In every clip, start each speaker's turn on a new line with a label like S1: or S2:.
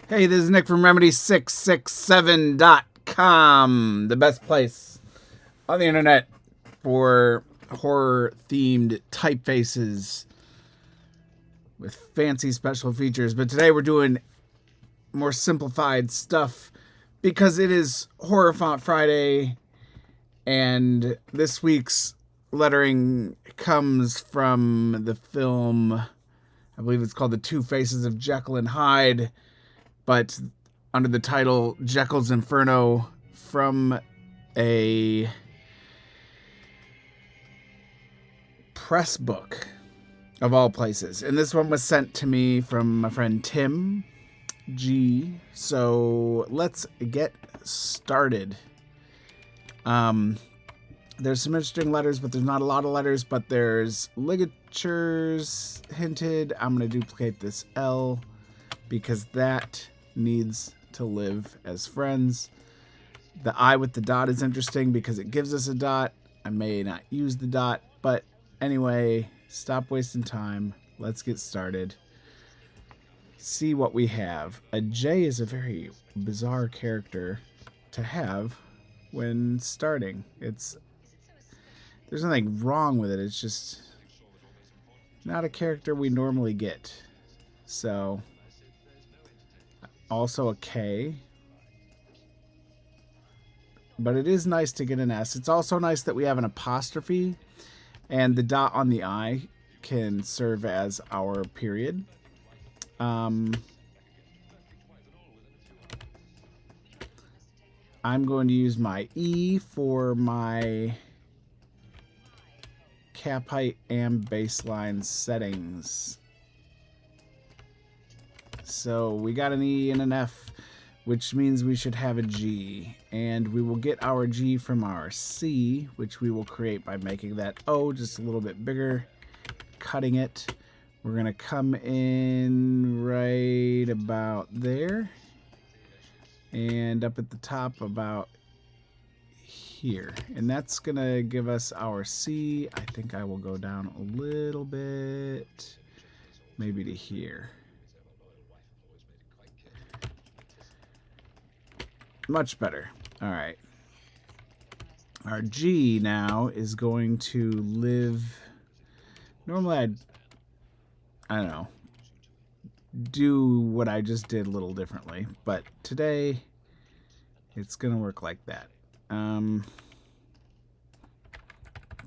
S1: Hey, this is Nick from Remedy667.com, the best place on the internet for horror-themed typefaces with fancy special features. But today we're doing more simplified stuff because it is Horror Font Friday, and this week's lettering comes from the film, I believe it's called The Two Faces of Jekyll and Hyde, but under the title Jekyll's Inferno, from a press book of all places. And this one was sent to me from my friend Tim G. So let's get started. There's some interesting letters, but there's not a lot of letters, but there's ligatures hinted. I'm going to duplicate this L because that needs to live as friends. The I with the dot is interesting because it gives us a dot. I may not use the dot, but anyway, stop wasting time. Let's get started. See what we have. A J is a very bizarre character to have when starting. There's nothing wrong with it. It's just not a character we normally get. So also a K. But it is nice to get an S. It's also nice that we have an apostrophe, and the dot on the I can serve as our period. I'm going to use my E for my cap height and baseline settings. So we got an E and an F, which means we should have a G. And we will get our G from our C, which we will create by making that O just a little bit bigger, cutting it. We're going to come in right about there. And up at the top about here. And that's going to give us our C. I think I will go down a little bit, maybe to here. Much better. All right. Our G now is going to live. Normally I don't know, do what I just did a little differently, but today it's going to work like that. Going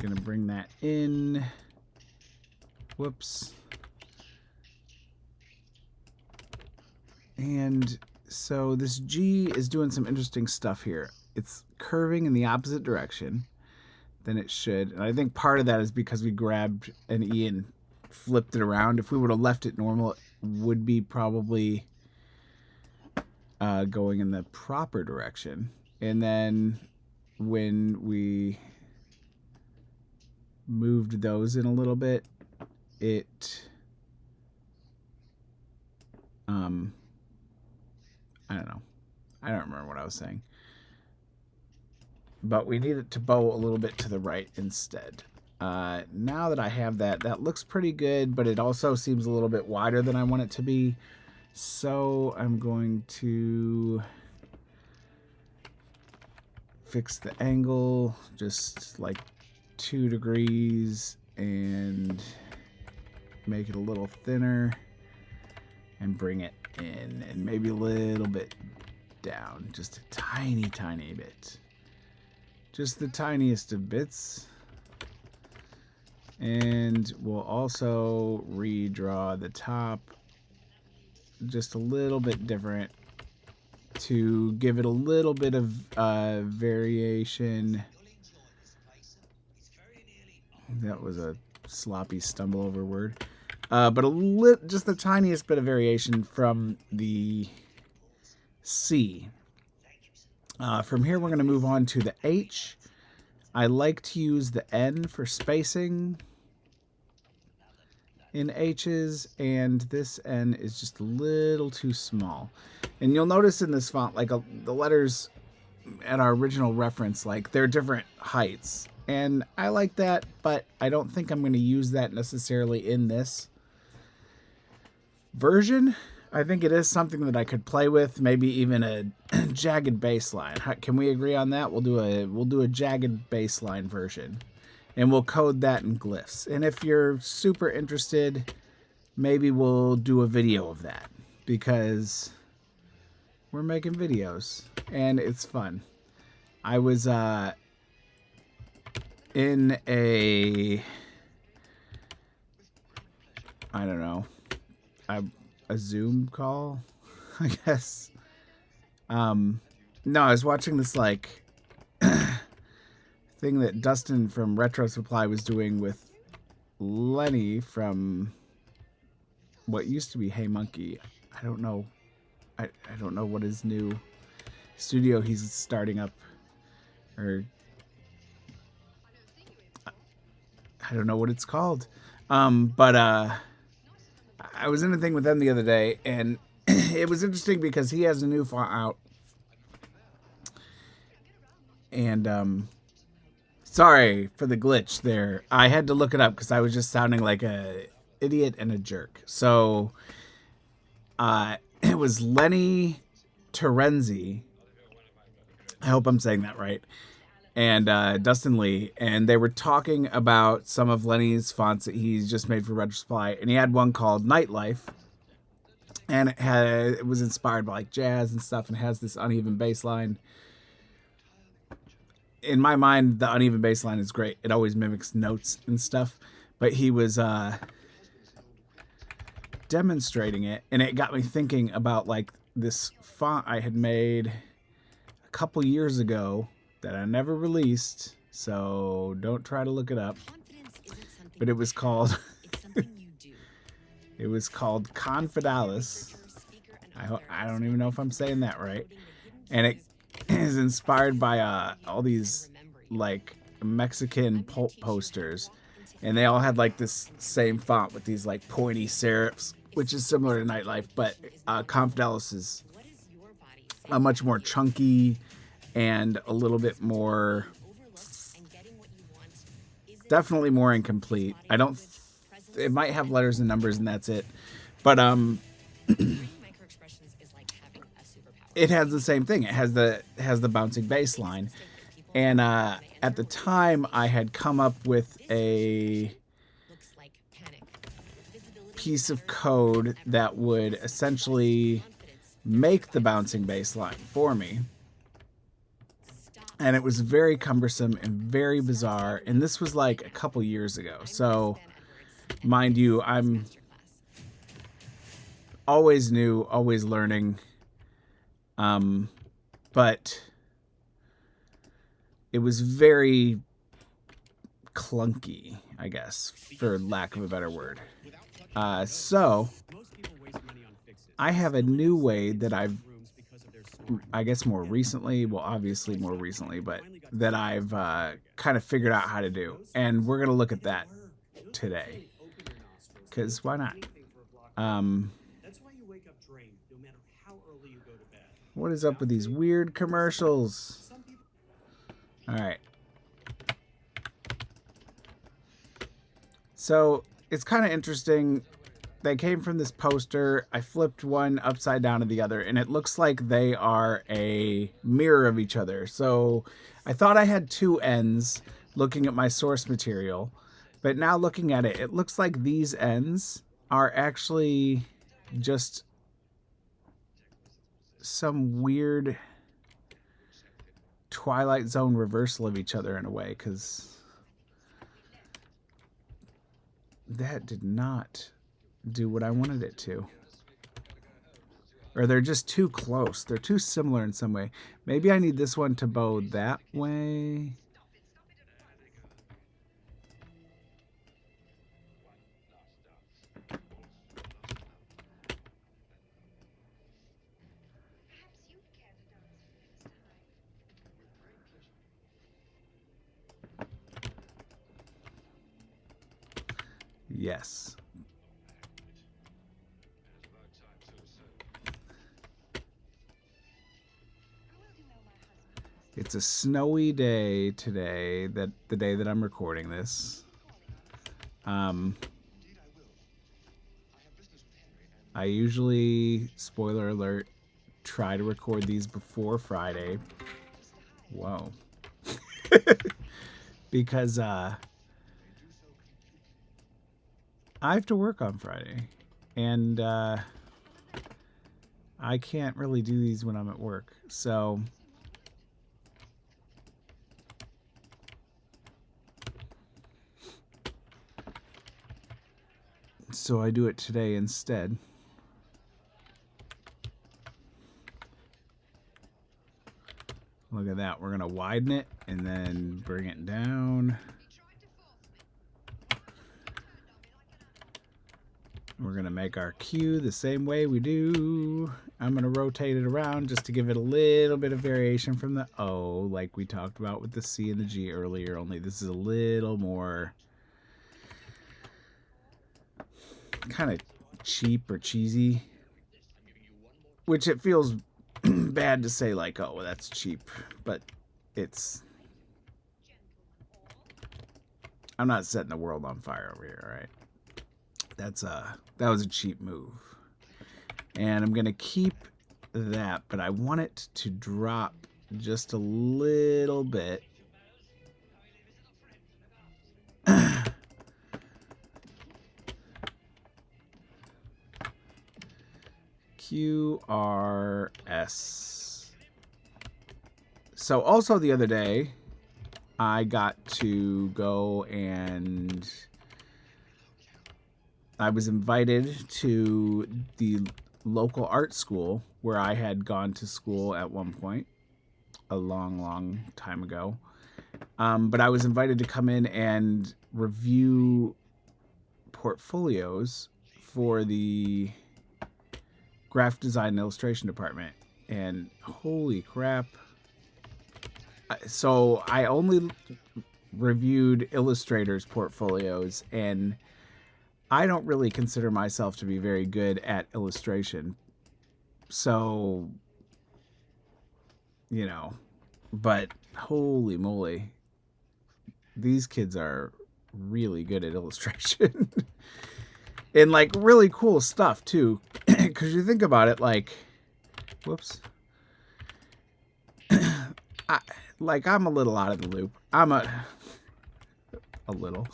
S1: to bring that in. Whoops. And so this G is doing some interesting stuff here. It's curving in the opposite direction than it should. And I think part of that is because we grabbed an E and flipped it around. If we would have left it normal, it would be probably going in the proper direction. And then when we moved those in a little bit, it I don't know. I don't remember what I was saying. But we need it to bow a little bit to the right instead. Now that I have that, that looks pretty good, but it also seems a little bit wider than I want it to be. So I'm going to fix the angle just like 2 degrees and make it a little thinner and bring it in and maybe a little bit down, just a tiny bit, just the tiniest of bits. And we'll also redraw the top just a little bit different to give it a little bit of variation. That was a sloppy stumble over word. But just the tiniest bit of variation from the C. From here, we're going to move on to the H. I like to use the N for spacing in H's, and this N is just a little too small. And you'll notice in this font, like the letters at our original reference, like they're different heights. And I like that, but I don't think I'm going to use that necessarily in this version. I think it is something that I could play with, maybe even a jagged baseline. Can we agree on that? We'll do a jagged baseline version, and we'll code that in glyphs. And if you're super interested, maybe we'll do a video of that, because we're making videos and it's fun. I was in a, I don't know, a Zoom call, I guess. No, I was watching this like thing that Dustin from Retro Supply was doing with Lenny from what used to be Hey Monkey. I don't know. I don't know what his new studio he's starting up, or I don't know what it's called. But I was in a thing with them the other day, and it was interesting because he has a new font out. And sorry for the glitch there. I had to look it up because I was just sounding like a idiot and a jerk. So it was Lenny Terenzi. I hope I'm saying that right. And Dustin Lee, and they were talking about some of Lenny's fonts that he's just made for Retro Supply, and he had one called Nightlife, and it was inspired by like jazz and stuff, and has this uneven bass line. In my mind, the uneven bass line is great. It always mimics notes and stuff, but he was demonstrating it, and it got me thinking about like this font I had made a couple years ago that I never released, so don't try to look it up. But it was called it was called Confidalis. I don't even know if I'm saying that right. And it is inspired by all these like Mexican pulp posters, and they all had like this same font with these like pointy serifs, which is similar to Nightlife, but Confidalis is a much more chunky and a little bit more, definitely more incomplete. It might have letters and numbers and that's it, but it has the same thing. It has the bouncing bass line, and at the time I had come up with a piece of code that would essentially make the bouncing bass line for me. And it was very cumbersome and very bizarre. And this was like a couple years ago. So, mind you, I'm always new, always learning. But it was very clunky, I guess, for lack of a better word. So, I have a new way that I guess more recently, well, obviously more recently, but that I've kind of figured out how to do. And we're going to look at that today. Because why not? What is up with these weird commercials? All right. So it's kind of interesting. They came from this poster. I flipped one upside down to the other, and it looks like they are a mirror of each other. So I thought I had two ends looking at my source material, but now looking at it, it looks like these ends are actually just some weird Twilight Zone reversal of each other in a way, because that did not do what I wanted it to. Or they're just too close. They're too similar in some way. Maybe I need this one to bow that way. Yes. It's a snowy day today, the day that I'm recording this. I usually, spoiler alert, try to record these before Friday. Whoa. Because I have to work on Friday. And I can't really do these when I'm at work. So I do it today instead. Look at that. We're going to widen it and then bring it down. We're going to make our Q the same way we do. I'm going to rotate it around just to give it a little bit of variation from the O, like we talked about with the C and the G earlier, only this is a little more kind of cheap or cheesy. Which it feels bad to say like, oh, well, that's cheap. But it's... I'm not setting the world on fire over here, all right? That was a cheap move. And I'm going to keep that, but I want it to drop just a little bit. QRS. So also the other day, I got to go and I was invited to the local art school where I had gone to school at one point a long, long time ago. But I was invited to come in and review portfolios for the graphic design and illustration department. And holy crap. So I only reviewed illustrators' portfolios, and I don't really consider myself to be very good at illustration. So, you know, but holy moly, these kids are really good at illustration. And like really cool stuff too. Because you think about it, like, whoops. I'm a little out of the loop. I'm a little.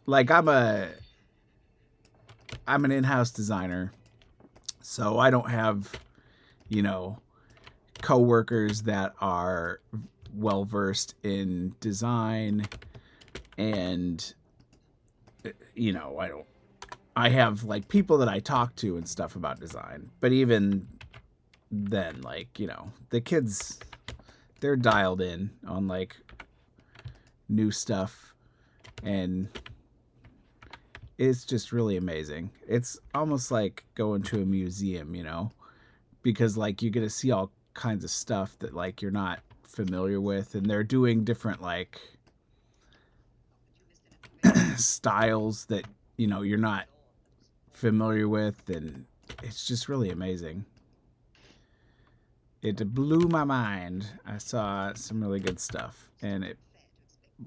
S1: Like I'm an in-house designer, so I don't have, you know, coworkers that are well versed in design, and you know, I have like people that I talk to and stuff about design, but even then, like, you know, the kids, they're dialed in on like new stuff, and it's just really amazing. It's almost like going to a museum, you know, because like you get to see all kinds of stuff that like you're not familiar with, and they're doing different like styles that, you know, you're not familiar with, and it's just really amazing. It blew my mind. I saw some really good stuff, and it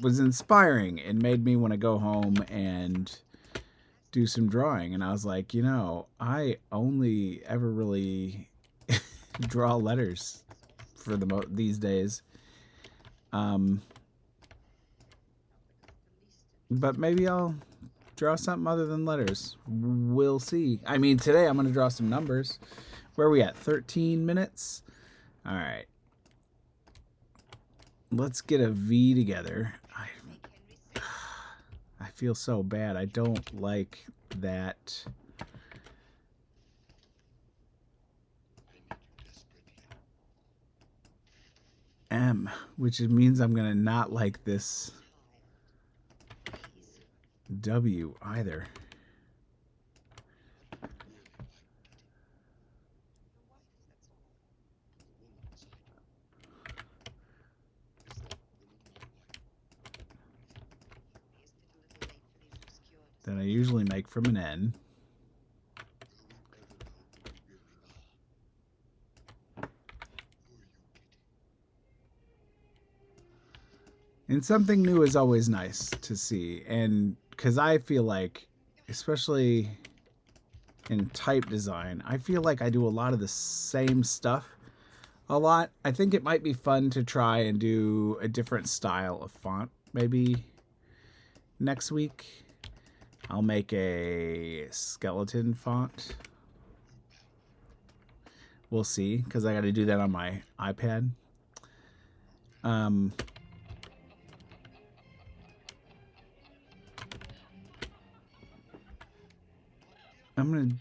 S1: was inspiring and made me want to go home and do some drawing. And I was like, you know, I only ever really draw letters for these days. But maybe I'll draw something other than letters. We'll see. I mean, today I'm going to draw some numbers. Where are we at? 13 minutes? All right. Let's get a V together. I feel so bad. I don't like that. M, which means I'm going to not like this W either. That I usually make from an N. And something new is always nice to see. And because I feel like, especially in type design. I feel like I do a lot of the same stuff a lot. I think it might be fun to try and do a different style of font. Maybe next week I'll make a skeleton font. We'll see, because I got to do that on my iPad. I'm going to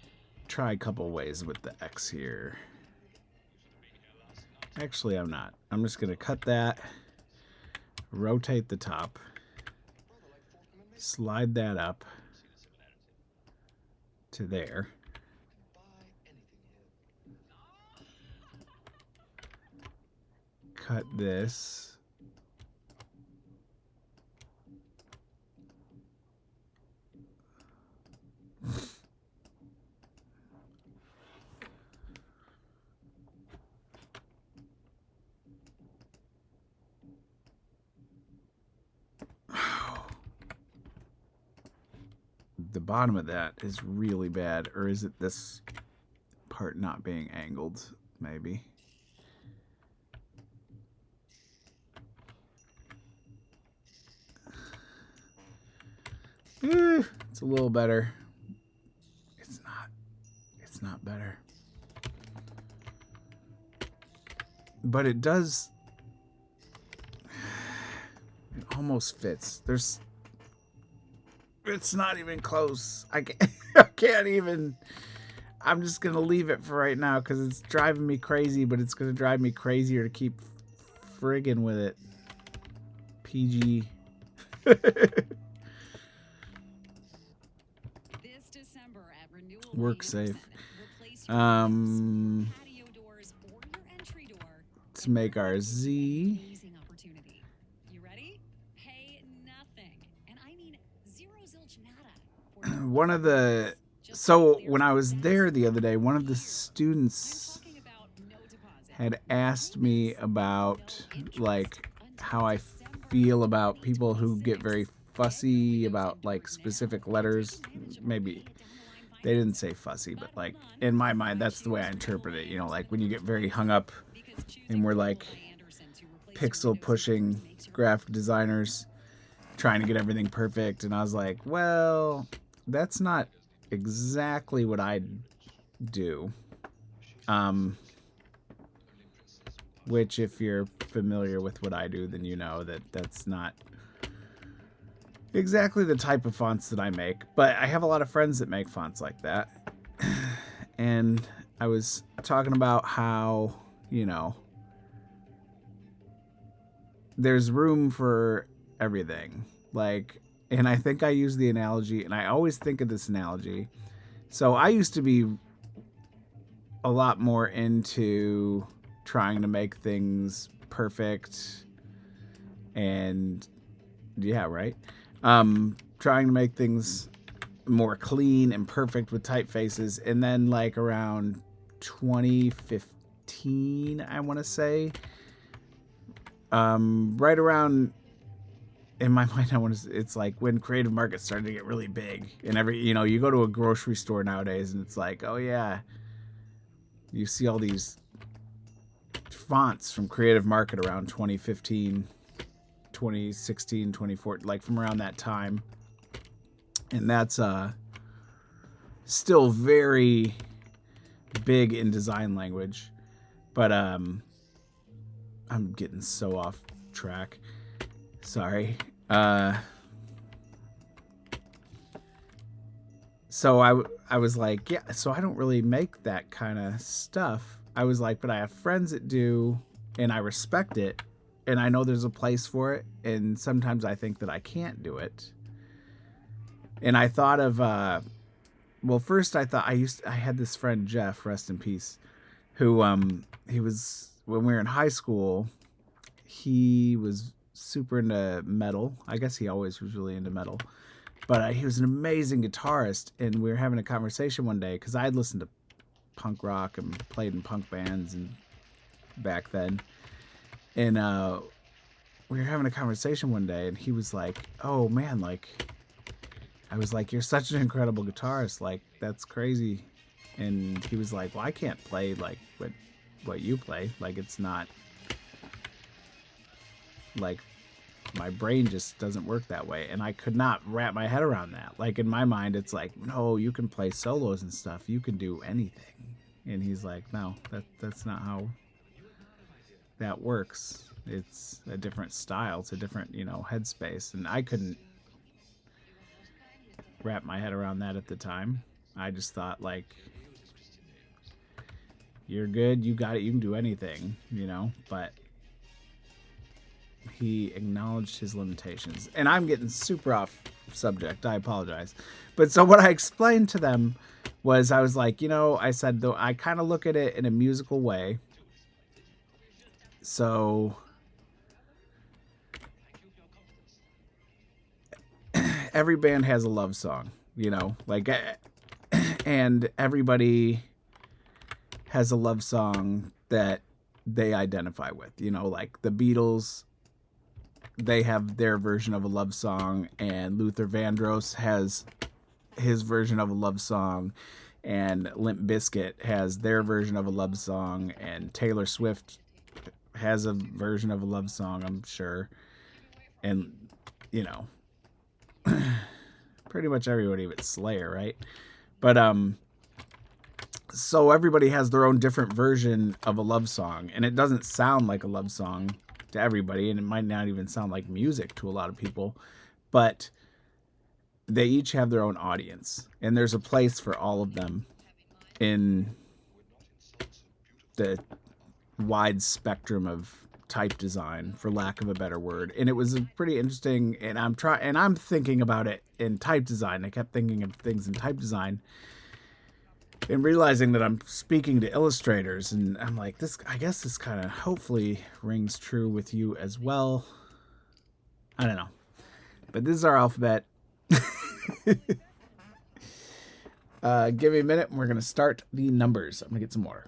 S1: try a couple ways with the X here. Actually, I'm not. I'm just going to cut that, rotate the top, slide that up to there. Cut this. The bottom of that is really bad. Or is it this part not being angled? Maybe. It's a little better. It's not. It's not better. But it does. It almost fits. There's. It's not even close. I can't even. I'm just going to leave it for right now because it's driving me crazy, but it's going to drive me crazier to keep friggin' with it. PG. Work safe. Let's make our Z. One of the when I was there the other day, one of the students had asked me about like how I feel about people who get very fussy about like specific letters. Maybe they didn't say fussy, but like in my mind, that's the way I interpret it. You know, like when you get very hung up and we're like pixel pushing graphic designers trying to get everything perfect. And I was like, well, that's not exactly what I do. Which if you're familiar with what I do, then you know that that's not exactly the type of fonts that I make. But I have a lot of friends that make fonts like that. And I was talking about how, you know, there's room for everything. Like, and I think I use the analogy, and I always think of this analogy. So I used to be a lot more into trying to make things perfect and yeah, right. Trying to make things more clean and perfect with typefaces. And then like around 2015, I want to say, right around in my mind, it's like when creative markets started to get really big and you go to a grocery store nowadays and it's like, oh yeah, you see all these fonts from creative market around 2015, 2016, 2014, like from around that time. And that's still very big in design language. But I'm getting so off track. Sorry. So I was like, yeah, so I don't really make that kind of stuff. I was like, but I have friends that do, and I respect it, and I know there's a place for it, and sometimes I think that I can't do it. And I thought of, well, first I thought I had this friend, Jeff, rest in peace, who, he was, when we were in high school, he was super into metal. I guess he always was really into metal. But he was an amazing guitarist, and we were having a conversation one day, because I had listened to punk rock and played in punk bands and back then. And we were having a conversation one day, and he was like, oh, man, like, I was like, you're such an incredible guitarist. Like, that's crazy. And he was like, well, I can't play like what you play. Like, it's not like my brain just doesn't work that way. And I could not wrap my head around that. Like, in my mind, it's like, no, you can play solos and stuff. You can do anything. And he's like, no, that's not how that works. It's a different style. It's a different, headspace. And I couldn't wrap my head around that at the time. I just thought, like, you're good, you got it, you can do anything, but he acknowledged his limitations. And I'm getting super off subject, I apologize. But so what I explained to them was, I was like, I said, though, I kind of look at it in a musical way. So every band has a love song, like, and everybody has a love song that they identify with, like the Beatles, they have their version of a love song, and Luther Vandross has his version of a love song, and Limp Bizkit has their version of a love song, and Taylor Swift has a version of a love song, I'm sure. And, pretty much everybody but Slayer, right? But, so everybody has their own different version of a love song, and it doesn't sound like a love song to everybody, and it might not even sound like music to a lot of people, but they each have their own audience, and there's a place for all of them in the wide spectrum of type design, for lack of a better word. And it was a pretty interesting, and I'm thinking about it in type design. I kept thinking of things in type design and realizing that I'm speaking to illustrators, and I'm like, I guess this kind of hopefully rings true with you as well. I don't know. But this is our alphabet. Give me a minute and we're going to start the numbers. I'm going to get some water.